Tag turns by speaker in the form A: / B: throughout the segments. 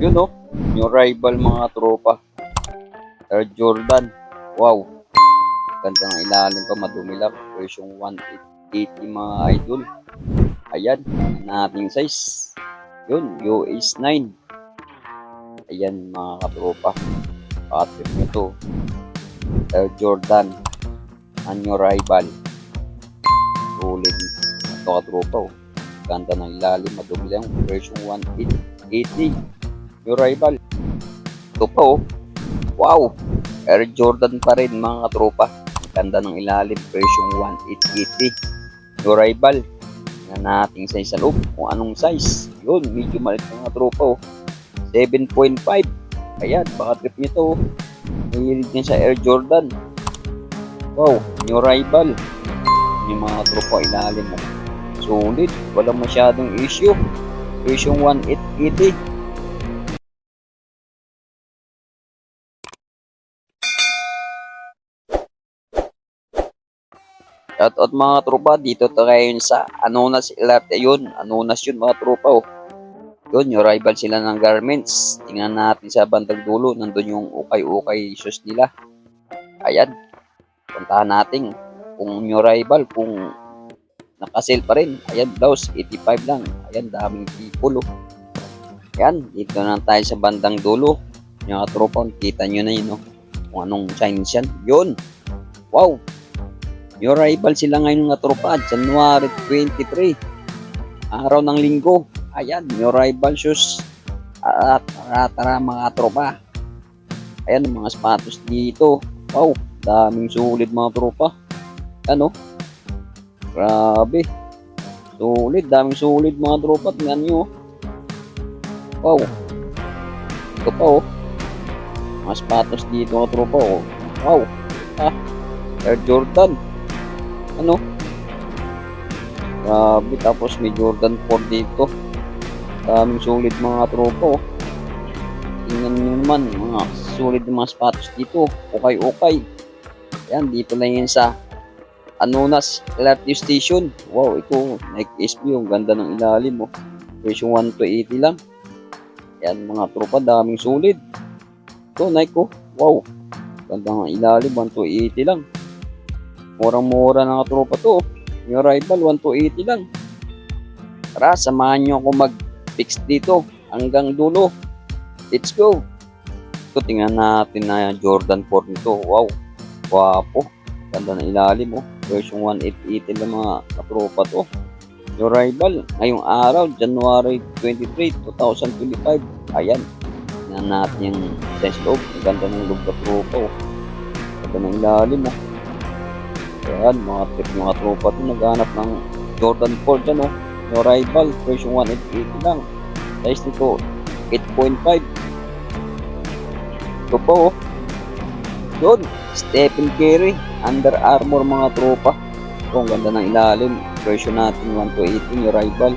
A: Yun oh, yung rival mga tropa. Air Jordan. Wow, ganda ng ilalim pa, madumi lang. Version 180 mga idol. Ayan, ang ating size. Yun, US 9. Ayan mga katropa. Patrip nito. Air Jordan. Anyo rival. Sulit. Ito katropa oh. Ganda ng ilalim, madumi lang. Version 180. Yung rival. Ito pa oh. Wow! Air Jordan pa rin mga katropa. Ganda ng ilalim, version 1880. Yung rival na nating size sa loob. Kung anong size. Yun, medyo maliit mga tropa oh. 7.5. Ayan, baka trip nyo to. Mahilig niya sa Air Jordan. Wow, new rival. Yung mga tropa ilalim mo. Solid, walang masyadong issue. Version 1880. Shoutout mga tropa, dito tayo ngayon sa Anonas Ilarte. Yun, Anonas yun mga tropa oh. Yun, yung rival sila ng garments. Tingnan natin sa bandang dulo, nandun yung ukay-ukay shoes nila. Ayan, puntahan natin kung yung rival, kung nakasale pa rin. Ayan, blouse, 85 lang. Ayan, daming people oh. Ayan, dito na tayo sa bandang dulo. Yung mga tropa, kita nyo na yun oh. Kung anong Chinese yan. Yun, wow. Yung rival sila ngayon nga tropa, January 23, araw ng linggo. Ayan, yung rival shoes. Tara mga tropa. Ayan, mga sapatos dito. Wow, daming sulit mga tropa. Ano? Grabe. Sulit, daming sulit mga tropa. Tingnan nyo. Wow. Ito pa oh. Mga sapatos dito mga tropa oh. Wow. Ah, Air Jordan. Ano? Grabe, tapos may Jordan 4 dito. Daming sulit mga tropa oh. Tingnan nyo naman, mga sulit ng mga sapatos dito. Okay. Yan, dito lang yan sa Anonas LRT Station. Wow, ito, Nike SB, yung ganda ng ilalim oh. Version 1 to 80 lang. Yan mga tropa, daming sulit. Ito, Nike oh. Wow, ganda ng ilalim, 1 to 80 lang. Murang-mura na tropa to. Yung rival, 1 to 80 lang. Tara, samahan nyo ako mag-fix dito hanggang dulo. Let's go. Ito, tingnan natin na Jordan 4 nito. Wow, wapo. Ganda na ilalim oh. Version 1880 lang mga katropa to. Yung rival, ngayong araw, January 23, 2025. Ayan. Tingnan natin yung size loob. Ang ganda ng loob katropa oh. Ganda ng ilalim oh. Ayan, mga tropa ito naghanap ng Jordan 4 dyan oh. Yung rival, version 1880 lang. Size nito, 8.5. Ito po oh. Yun, Stephen Curry, Under Armour mga tropa. Ito, ang ganda ng ilalim. Version natin 1 to 18, yung rival.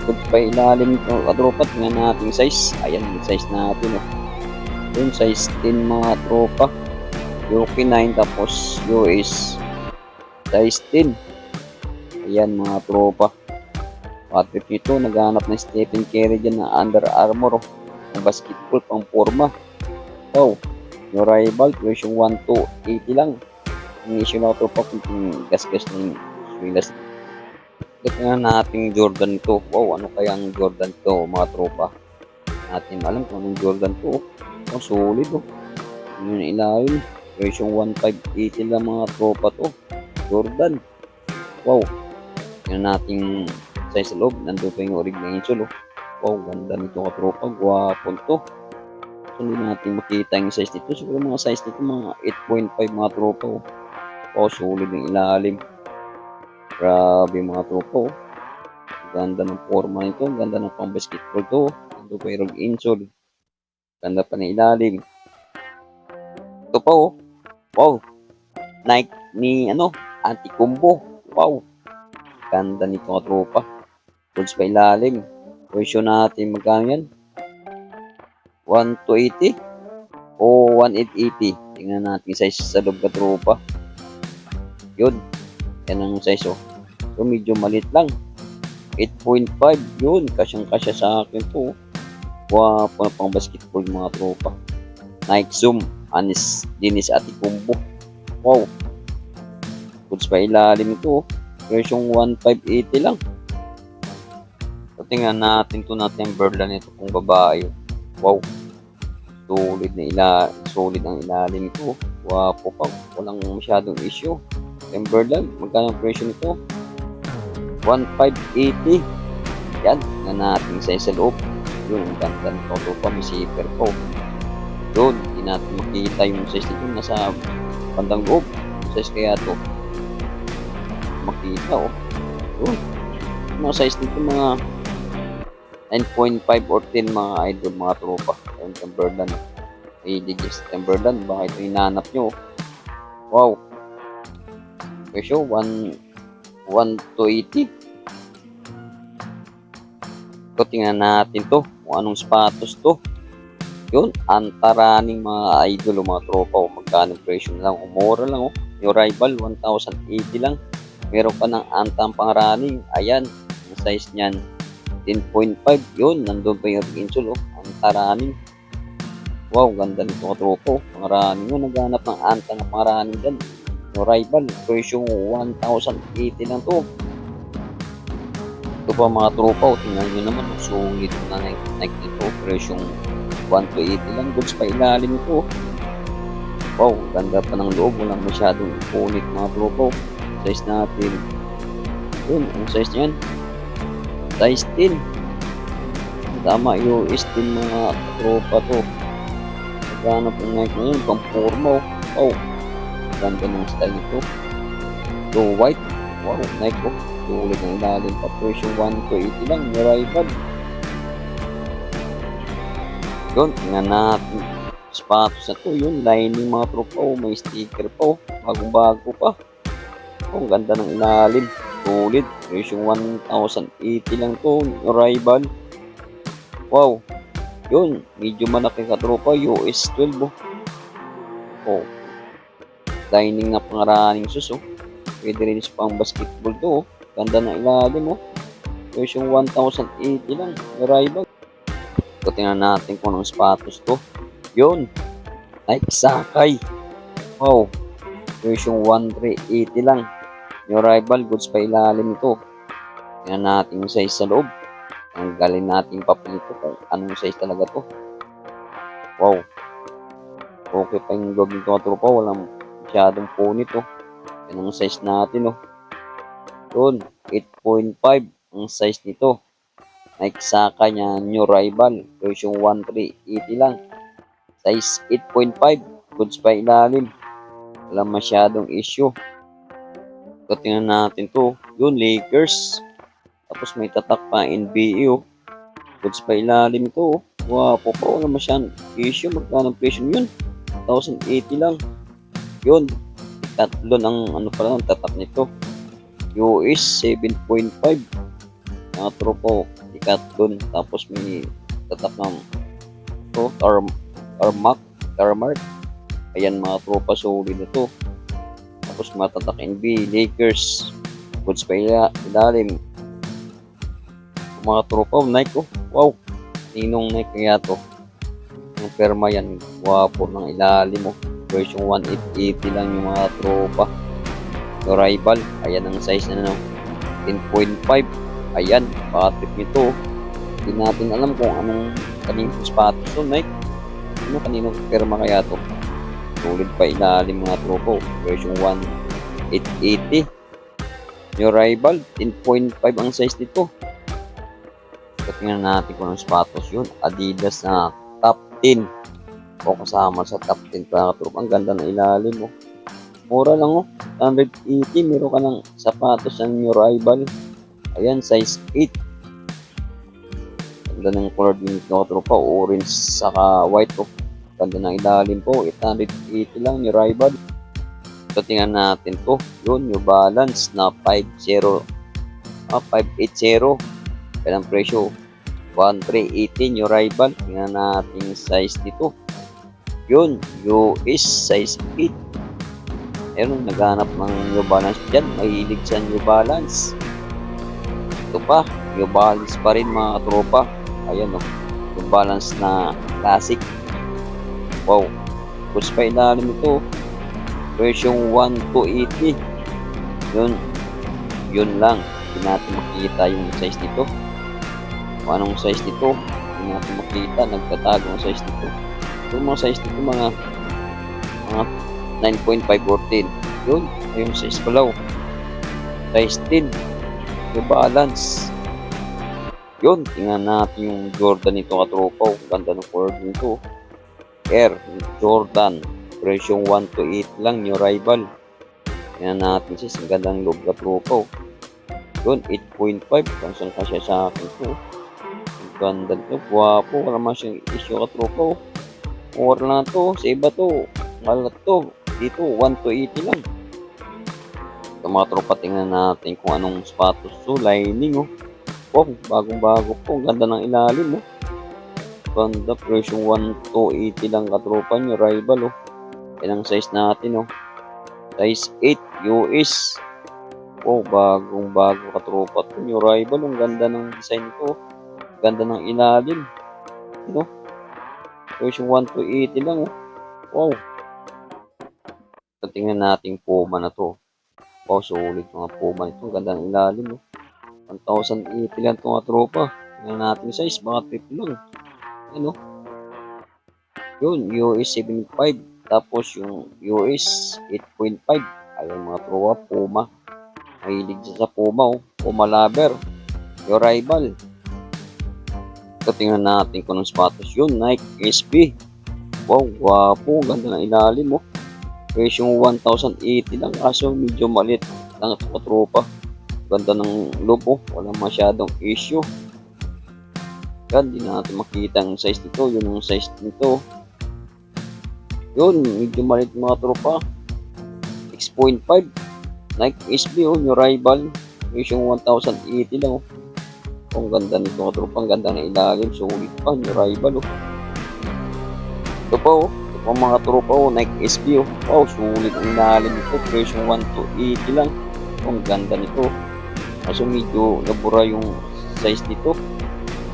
A: Good pa ilalim ito katropa. Tingnan natin size. Ayan, yung size natin oh. Yun, size 10 mga tropa. UK 9 tapos US size 10. Ayan mga tropa. Patrip nito, naghanap ng Stephen Curry dyan na Under Armour. Ang basketball, pang forma. Wow, yung rival, version 1 to 80 lang. Ang issue na tropa kung gas-gas na yung swilas. Tignan natin Jordan to. Wow, ano kaya ang Jordan to mga tropa? Natin alam kung anong Jordan to. Oh, solid oh. Yun yung ilalim. Version 1580 lang mga tropa to. Jordan. Wow. Yan nating size sa loob. Nandun pa yung original insole oh. Wow, ganda nito katropa. Gwapon to. So, hindi natin makita yung size nito. Siguro mga size nito mga 8.5 mga tropa oh. Wow, solid yung ilalim. Grabe mga tropa oh. Ganda ng forma nito. Ganda ng pang basketball to. Nandun pa yung insole. Ganda pa ng ilalim. Ito pa oh. Wow. Nike ni anti-combo. Wow. Ganda nito mga tropa. Goods pa ilalim. Version natin magkano yan? 1 to 80 o 1880. Tingnan natin size sa loob ka tropa. Yun. Yan ang size oh. So medyo maliit lang. 8.5 yun. Kasyang kasya sa akin po. Wapo na pang basketball mga tropa. Nike Zoom, Anis, Dinis at Ikumbo. Wow, goods pa ilalim ito. Version 1580 lang. So, tingnan natin to na Timberland ito kung babae. Wow, solid ang ilalim ito. Wapo pa, walang masyadong issue. Timberland, magkano ang presyo nito? 1580. Yan, tingnan natin sa loob. Yun, ang ganda nito. Ito pa, may zipper po. Yun, hindi natin makikita yung size nito. Nasa bandang loob. Yung size kaya to. Makita, oh. Yun. Yung mga size nito, mga 9.5 or 10 mga idol, mga tropa. Yung Timberland. Ay, digits Timberland. Baka ito hinanap nyo. Wow. Presyo, 1,280. So, tingnan natin to. Kung anong sapatos to. Yun, antaraning mga idol o mga tropa o magkano presyo na lang. Umura lang, oh. Yung rival, 1,080 lang. Meron pa ng antang pang-running. Ayan, ang size niyan, 10.5. Yun, nandun pa yung insole, oh. Antaraning. Wow, ganda nito mga tropa, oh. Pang-running, oh. Naghanap ng antang pang-running dyan. Yung rival, presyo 1,080 lang to. Ito pa mga tropa, tingnan nyo naman, sulit na Nike ito, presyong 1,280 lang, goods pa ilalim ito. Wow, ganda pa ng loob, walang masyadong punit mga tropa. Size natin, yun, ang size niyan, size 10. Tama, US din mga tropa to. Magkano pong Nike na yun, pang forma, oh. Ganda ng style nito. So white, wow, Nike po. Sulit ng ilalim pa, presyo 1,280 lang, may rival. Yun, tingnan natin. Sapatos na to, yun, lining mga tropa, oh, may sticker pa, oh, bagong-bago pa. Oh, ganda ng ilalim, sulit, presyo 1,080 lang to, may rival. Wow, yun, medyo malaki ka tropa, US 12, oh. Oh, lining na pang-running shoes, oh. Pwede rin sa pang basketball to, oh. Ganda ng ilalim, oh. Presyo 1,080 lang. May rival. So, tingnan natin kung anong sapatos to. Yun. Nike Sakay. Wow. Presyo 1,380 lang. May rival. Goods pa ilalim ito. Tingnan natin yung size sa loob. Tanggalin natin papel ito kung anong size talaga to. Wow. Okay pa yung loob nito, tropa. Walang masyadong punit, oh. Yan ang size natin, oh. Yun, 8.5 ang size nito. Nike Sakay niya, new rival. Version 1,380 lang. Size 8.5. Goods pa ilalim. Walang masyadong issue. So, tingnan natin to. Yun, Lakers. Tapos may tatak pa NBA, oh. Goods pa ilalim ito, oh. Wapo pa. Walang masyadong issue. Magkano presyo yun? 1,080 lang. Yun. Tatlo ng ano pala ang tatak nito. US 7.5. Mga tropo, Decathlon. Tapos may tatak ng to, Tarmac. Ayan mga tropa, solid na to. Tapos mga tatak NBA, Lakers. Goods pa ilalim. Mga tropa, Nike, oh. Wow, ninong Nike kaya to. Yung perma yan, wapo ng ilalim, oh. Version 1,880 lang yung mga tropa. Yung rival, ayan ang size na, no? 10.5. Ayan, patrip nito. Hindi natin alam kung anong kaninong sapatos to, Nike. Ano kaninong perma kaya to? Solid pa ilalim mga tropa. Version 1,880. Yung rival, 10.5 ang size nito. So, tingnan natin kung anong sapatos yun. Adidas na top 10. O kasama sa top 10 pa mga tropa. Ang ganda ng ilalim, oh. Mura lang, oh. 180. Meron ka ng sapatos ng new rival. Ayan, size 8. Ganda ng color din ito, tropa. Orange saka white, oh. Ganda ng ilalim po. 880 lang, new rival. So, tingnan natin to. Yun, New Balance na 580. Kailang presyo. 1,380, new rival. Tingnan natin size dito. Yun, US size 8. Ayun, naghanap ng New Balance dyan. Mahilig sa New Balance. Ito pa, New Balance pa rin mga tropa. Ayan, oh. New Balance na classic. Wow, goods pa ilalim ito. Presyong 1,280. Yun lang. Hindi natin makita yung size nito. Kung anong size nito, hindi natin makita. Nagtatago ang size nito. Yung mga size nito, mga 9.5 or 10. Yun, yung size palaw. Size 10. Yung balance. Yun, tingnan natin yung Jordan nito katropa. Ganda ng color nito. Air Jordan. Presyong 1,280 lang, new arrival. Tingnan natin siya. Ang ganda ng loob katropa. Yun, 8.5. Kansang kasya sa akin to. Ang ganda nito. Guwapo. Wala man siyang issue katropa. Mura lang to. Sa iba to. Mahal to. Dito, 1,280 lang. Ito mga tropa, tingnan natin kung anong sapatos to. Lining, oh. Oh, bagong-bago po. Ang ganda ng ilalim, oh. Ganda, presyong 1,280 lang katropa nyo. Rival, oh. Yan ang size natin, oh. Size 8 US. Oh, bagong-bago katropa to nyo. Rival, ang ganda ng design ko. Ganda ng ilalim. Ano? Presyong 1,280 lang, oh. Wow. Tingnan natin Puma na to. Wow, sulit mga Puma nito. Ang ganda ng ilalim, oh. 1,080 lang itong tropa. Tingnan natin size, baka trip lang. Ano? Yun, US 7.5. Tapos yung US 8.5. Ayun mga tropa, Puma. Mahilig siya sa Puma, oh. Puma lover. Your rival. Ito, tingnan natin kung anong sapatos yun. Nike SB. Wow, wapo. Ganda ng ilalim, oh. Presyong 1,080 lang. Kaso medyo maliit lang ito katropa. Ganda ng loob, oh. Walang masyadong issue. Yan, di natin makita ang size nito. Yun ang size nito. Yun, medyo maliit mga tropa. 6.5. Nike SB, oh. New rival. Presyong 1,080 lang, oh. Ang ganda nito mga tropa. Ang ganda ng ilalim. Sulit pa. New rival, oh. Ito pa, oh. Ito pa mga tropa, oh. Nike SB, oh. Wow, sulit ang ilalim nito. Presyong 1,280 lang. Ang ganda nito. Kaso medyo nabura yung size nito.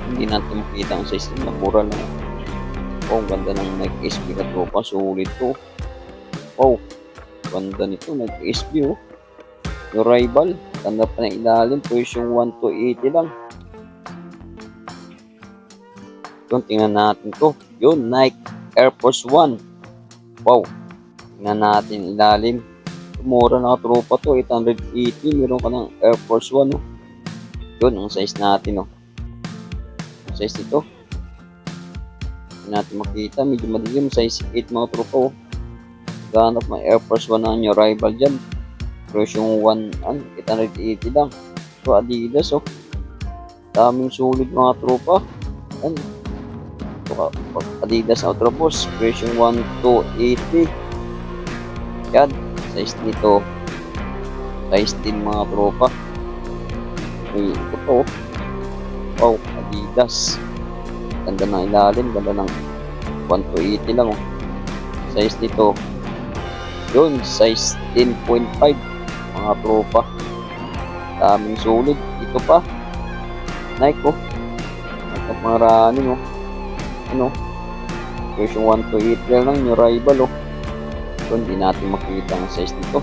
A: Hindi natin makita ang size nito. Nabura lang. Oh, ang ganda ng Nike SB katropa. Sulit to. Oh, ganda nito. Nike SB, oh. Yung rival. Ganda pa ng ilalim. Presyong 1,280 lang. Yun, tingnan natin to. Yun, Nike Air Force 1. Wow. Tingnan natin ilalim. Mura na tropa to, 880. Meron ka ng Air Force 1, oh. Yun, ang size natin, oh. Ang size nito. Hindi natin makita. Medyo madilim. Size 8 mga tropa, oh. Ganap ng Air Force 1 na yung rival dyan. Presyong 880 lang. So, Adidas, oh. Daming sulit mga tropa. Yan. So, Adidas Ultra Boost. Presyong 1,280. Yan. Size nito. Size 10 mga tropa. Ay, ito to. Wow, Adidas. Ganda ng ilalim. Ganda ng 1,280 lang, oh. Size nito. Yun, size 10.5 mga tropa. Daming sulit. Ito pa. Nike, oh. Nike mga running, oh. Ano? Presyong 1,280 lang. Yung rival, oh. So, hindi natin makita ang size nito.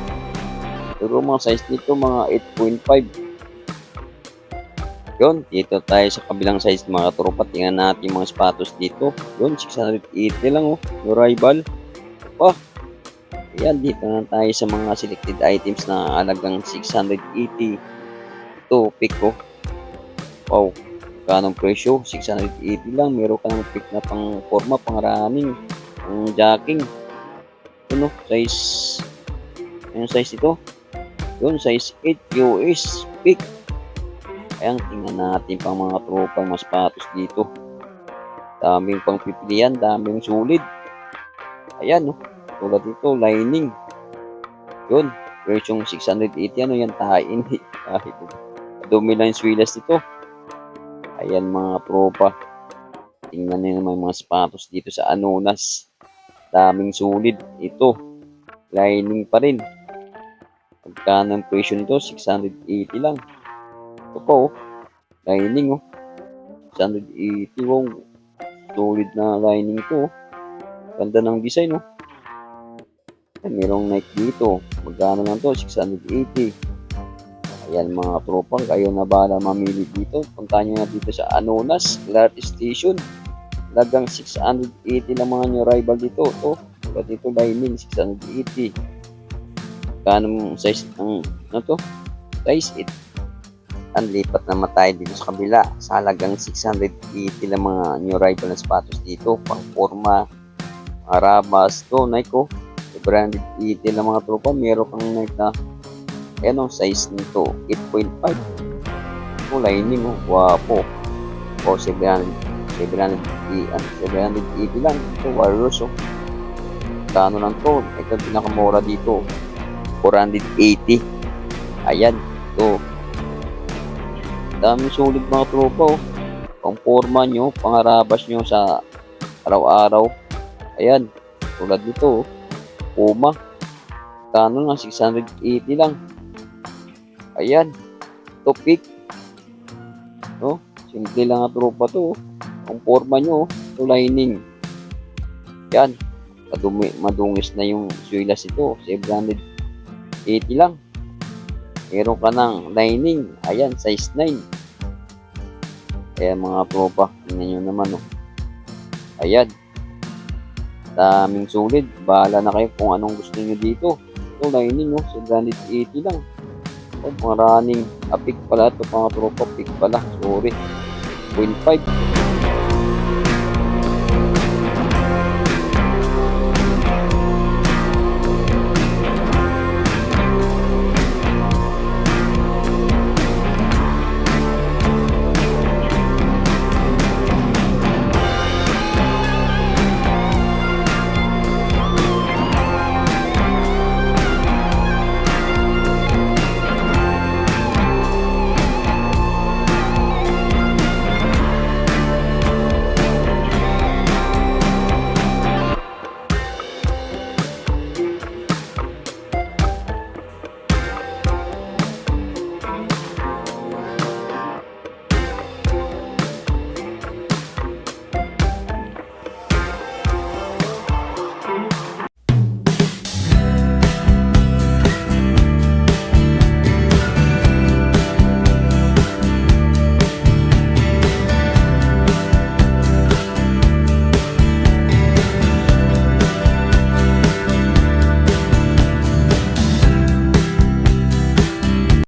A: Pero mga size nito, mga 8.5. Yun, dito tayo sa kabilang size mga tropa. Tingnan natin yung mga sapatos dito. Yun, 680 lang, oh. Yung rival. Pa. Ayan, dito na tayo sa mga selected items na halagang 680. Ito, pick ko. Wow, kanong presyo? 680 lang. Meron ka ng pick na pang forma, pang running, pang jacking. Ano, size, yung size ito. Yun, size 8 US pick. Ayan, tingnan natin pang mga tropa, mga sapatos dito. Daming pang pipilian, daming sulit. Ayan, no. Tulad dito, lining. Yun, presyong 680. Ano yan, tahain. Dumi lang yung swilas nito. Ayan mga tropa. Tingnan nyo naman mga sapatos dito sa Anunas. Daming sulit. Ito, lining pa rin. Pagkano ang presyo nito? 680 lang. Ito po, oh. Lining, oh. 680, wow. solid na lining to. Ganda ng design, no? Merong Nike dito. Magkano lang to? 680. Ayan mga tropa, kayo na bala mamili dito. Punta nyo na dito sa Anonas, LRT Station. Lagang 680 lang mga nyo rival dito. Ito, tulad dito lining, 680. Kanong size ng, ano to? Size 8. Ang lipat naman tayo dito sa kabila. Sa halagang 680 lang mga new rival na sapatos dito. Pang forma, mga rabas. Ito, Nike ko. Branded 80 lang mga tropa. Meron kang Nike na ayan o, size nito, 8.5. Ito, lining o, wapo. O, 780 lang. Ito, Warriors o. Kano lang to? Ito, pinakamura dito. 480. Ayan, ito. Daming sulit mga tropa o. Pang forma nyo, pangarabas nyo sa araw-araw. Ayan, tulad nito o. Puma. Kano lang, 680 lang. Ayan, topic. No? Simple lang ang tropa to. Ang forma nyo, ito lining. Yan, madungis na yung suelas ito. 780 lang. Meron ka ng lining. Ayan, size 9. Ayan mga tropa, tingnan nyo naman. Oh. Ayan, daming sulit. Bahala na kayo kung anong gusto nyo dito. Ito lining, 780 lang. Oh, mga running, pick pala ito mga tropa, pick pala, sorry, 0.5.